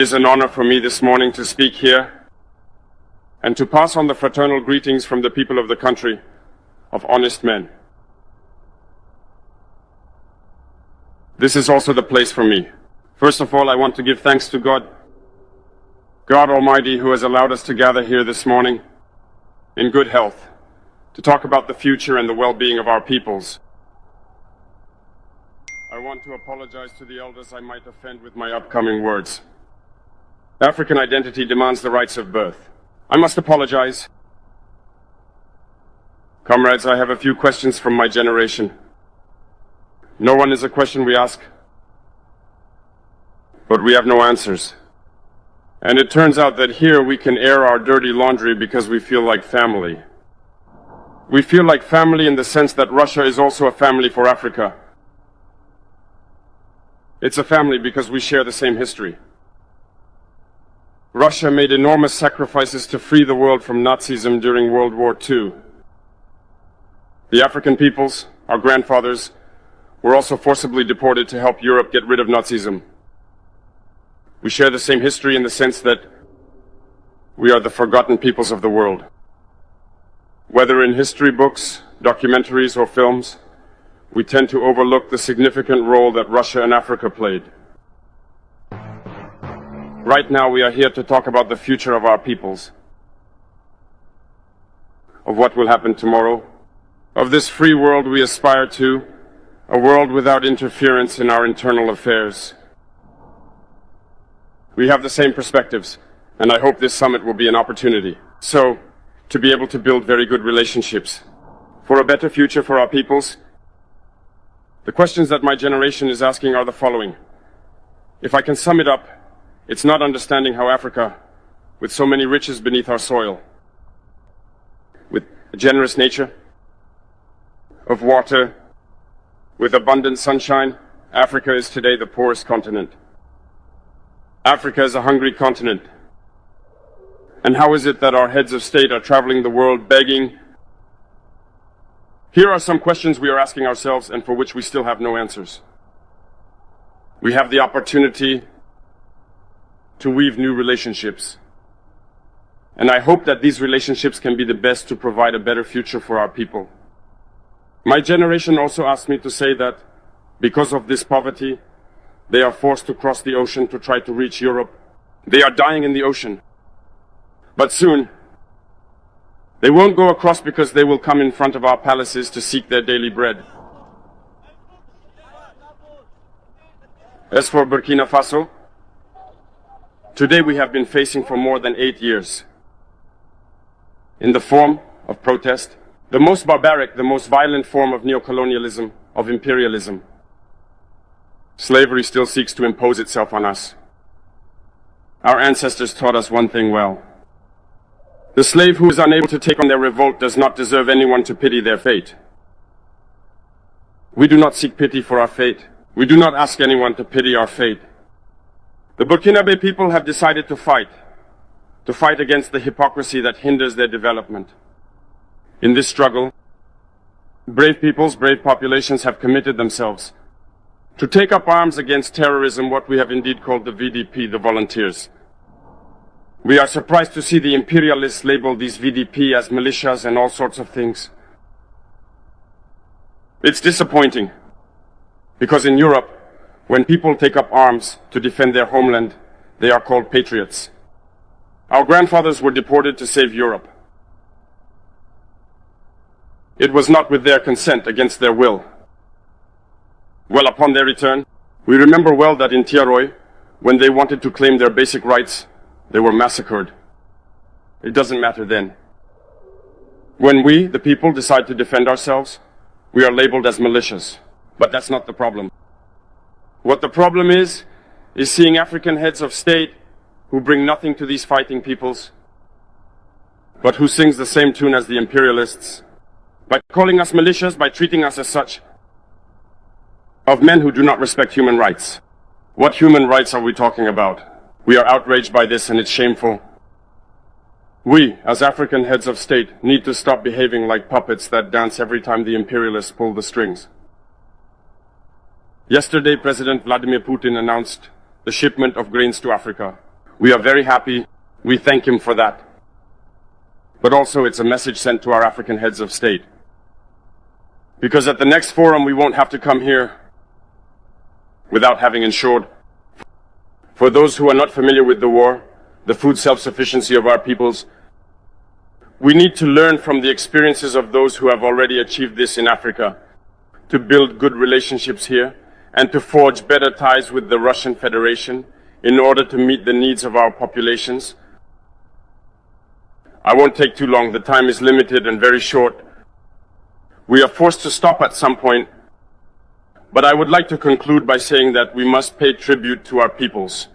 It is an honor for me this morning to speak here and to pass on the fraternal greetings from the people of the country of honest men. This is also the place for me. First of all, I want to give thanks to God Almighty, who has allowed us to gather here this morning in good health to talk about the future and the well-being of our peoples. I want to apologize to the elders I might offend with my upcoming words. African identity demands the rights of birth. I must apologize. Comrades, I have a few questions from my generation. No one is a question we ask, but we have no answers. And it turns out that here we can air our dirty laundry because we feel like family. We feel like family in the sense that Russia is also a family for Africa. It's a family because we share the same history. Russia made enormous sacrifices to free the world from Nazism during World War II. The African peoples, our grandfathers, were also forcibly deported to help Europe get rid of Nazism. We share the same history in the sense that we are the forgotten peoples of the world. Whether in history books, documentaries, or films, we tend to overlook the significant role that Russia and Africa played. Right now, we are here to talk about the future of our peoples, of what will happen tomorrow, of this free world we aspire to, a world without interference in our internal affairs. We have the same perspectives, and I hope this summit will be an opportunity. So, to be able to build very good relationships for a better future for our peoples. The questions that my generation is asking are the following. If I can sum it up, it's not understanding how Africa, with so many riches beneath our soil, with a generous nature, of water, with abundant sunshine, Africa is today the poorest continent. Africa is a hungry continent. And how is it that our heads of state are traveling the world begging? Here are some questions we are asking ourselves and for which we still have no answers. We have the opportunity to weave new relationships. And I hope that these relationships can be the best to provide a better future for our people. My generation also asked me to say that because of this poverty, they are forced to cross the ocean to try to reach Europe. They are dying in the ocean. But soon, they won't go across because they will come in front of our palaces to seek their daily bread. As for Burkina Faso, today we have been facing for more than 8 years, in the form of protest, the most barbaric, the most violent form of neocolonialism, of imperialism. Slavery still seeks to impose itself on us. Our ancestors taught us one thing well. The slave who is unable to take on their revolt does not deserve anyone to pity their fate. We do not seek pity for our fate. We do not ask anyone to pity our fate. The Burkinabe people have decided to fight against the hypocrisy that hinders their development. In this struggle, brave peoples, brave populations have committed themselves to take up arms against terrorism, what we have indeed called the VDP, the volunteers. We are surprised to see the imperialists label these VDP as militias and all sorts of things. It's disappointing, because in Europe, when people take up arms to defend their homeland, they are called patriots. Our grandfathers were deported to save Europe. It was not with their consent, against their will. Well, upon their return, we remember well that in Traore, when they wanted to claim their basic rights, they were massacred. It doesn't matter then. When we, the people, decide to defend ourselves, we are labeled as militias. But that's not the problem. What the problem is seeing African heads of state who bring nothing to these fighting peoples, but who sings the same tune as the imperialists, by calling us militias, by treating us as such, of men who do not respect human rights. What human rights are we talking about? We are outraged by this, and it's shameful. We, as African heads of state, need to stop behaving like puppets that dance every time the imperialists pull the strings. Yesterday, President Vladimir Putin announced the shipment of grains to Africa. We are very happy. We thank him for that. But also it's a message sent to our African heads of state. Because at the next forum we won't have to come here without having ensured, for those who are not familiar with the war, the food self-sufficiency of our peoples, we need to learn from the experiences of those who have already achieved this in Africa, to build good relationships here, and to forge better ties with the Russian Federation in order to meet the needs of our populations. I won't take too long. The time is limited and very short. We are forced to stop at some point, but I would like to conclude by saying that we must pay tribute to our peoples.